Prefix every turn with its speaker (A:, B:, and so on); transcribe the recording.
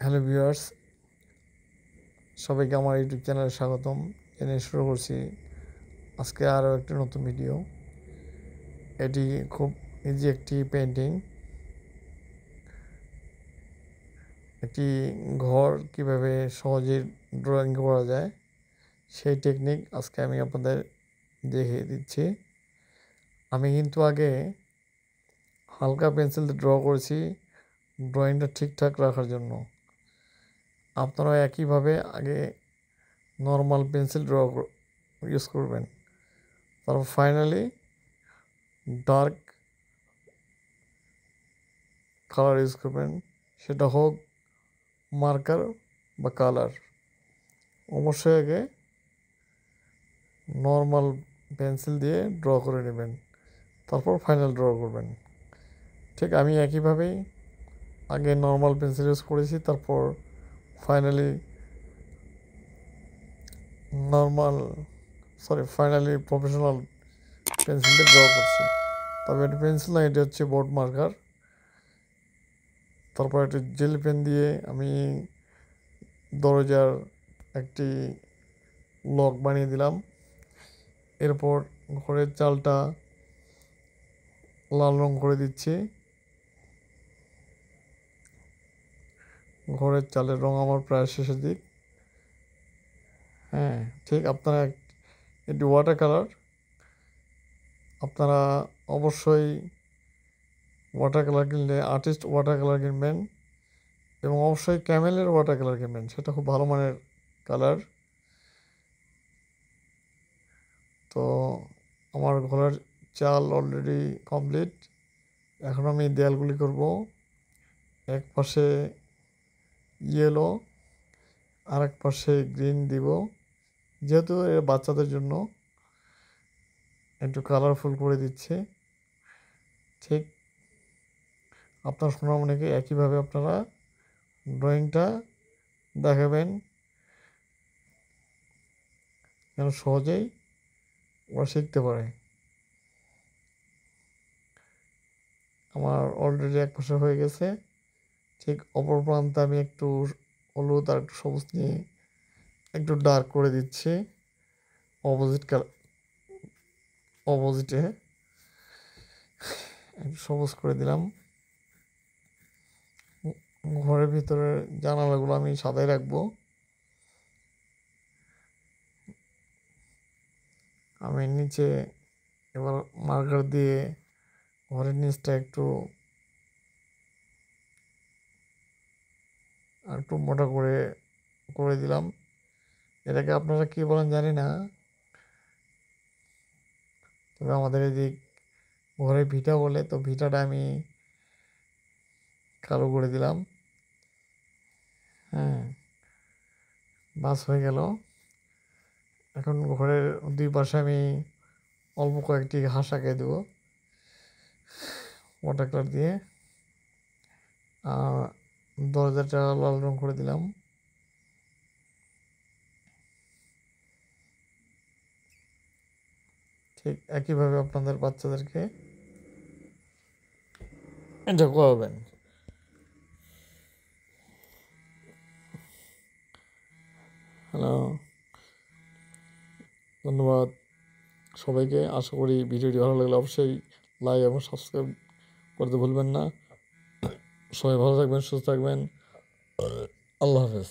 A: Hello viewers, সবাইকে আমার YouTube চ্যানেলে স্বাগতম জানিয়ে শুরু করছি আজকে আরও একটি নতুন ভিডিও। এটি খুব ইজি একটি পেন্টিং, একটি ঘর কিভাবে সহজে ড্রয়িং করা যায় সেই টেকনিক আজকে আমি আপনাদের দেখিয়ে দিচ্ছি। আমি কিন্তু আগে হালকা পেন্সিল দিয়ে ড্র করেছি ড্রয়িংটা ঠিকঠাক রাখার জন্য। আপনারা একইভাবে আগে নর্মাল পেন্সিল ড্র ইউজ করবেন, তারপর ফাইনালি ডার্ক কালার ইউজ করবেন, সেটা হোক মার্কার বা কালার। অবশ্যই আগে নর্মাল পেন্সিল দিয়ে ড্র করে নেবেন, তারপর ফাইনাল ড্র করবেন। ঠিক আমি একইভাবেই আগে নর্মাল পেন্সিল ইউজ করেছি, তারপর ফাইনালি ফাইনালি প্রফেশনাল পেন্সিল দিয়ে ড্র করছি। তবে এটা পেন্সিল না, এটা হচ্ছে বোর্ড মার্কার। তারপর একটা জেল পেন দিয়ে আমি দরজার একটি লক বানিয়ে দিলাম। এরপর ঘরের চালটা লাল রং করে দিচ্ছি। ঘরের চালের রং আমার প্রায় শেষের দিক। হ্যাঁ, ঠিক আপনারা এটি ওয়াটার কালার, আপনারা অবশ্যই ওয়াটার কালার কিনলে আর্টিস্ট ওয়াটার কালার কিনবেন এবং অবশ্যই ক্যামেলের ওয়াটার কালার কিনবেন, সেটা খুব ভালো মানের কালার। তো আমার ঘরের চাল অলরেডি কমপ্লিট। এখন আমি দেয়ালগুলি করব। এক পাশে ইয়েলো, আর এক পাশে গ্রিন দিব, যেহেতু এ বাচ্চাদের জন্য একটু কালারফুল করে দিচ্ছে। ঠিক আপনার সোনামণিকে একইভাবে আপনারা ড্রয়িংটা দেখাবেন যেন সহজেই ওরা শিখতে পারে। আমার অলরেডি এক পাশে হয়ে গেছে। ঠিক অপর প্রান্তে আমি একটু হলুদ আর একটু সবুজ নিয়ে একটু ডার্ক করে দিচ্ছি অপোজিটে একটু সবুজ করে দিলাম। ঘরের ভিতরে জানালাগুলো আমি সাদাই রাখবো। আমি নিচে এবার মার্কার দিয়ে ঘরের নিচটা একটু একটু মোটা করে করে দিলাম। এটাকে আপনারা কী বলেন জানি না, তবে আমাদের এদিক ঘরে ভিটা বলে, তো ভিটাটা আমি কালো করে দিলাম। হ্যাঁ, বাস হয়ে গেল। এখন ঘরের দুই পাশে আমি অল্প কয়েকটি ঘাস আঁকিয়ে দেবো ওয়াটার কালার দিয়ে। আর দরজাটা লাল রং করে দিলাম। ঠিক একইভাবে আপনাদের বাচ্চাদেরকে এটা করাবেন। হ্যালো, ধন্যবাদ সবাইকে। আশা করি ভিডিওটি ভালো লাগলে অবশ্যই লাইক এবং সাবস্ক্রাইব করতে ভুলবেন না। সবাই ভালো থাকবেন, সুস্থ থাকবেন। আল্লাহ হাফেজ।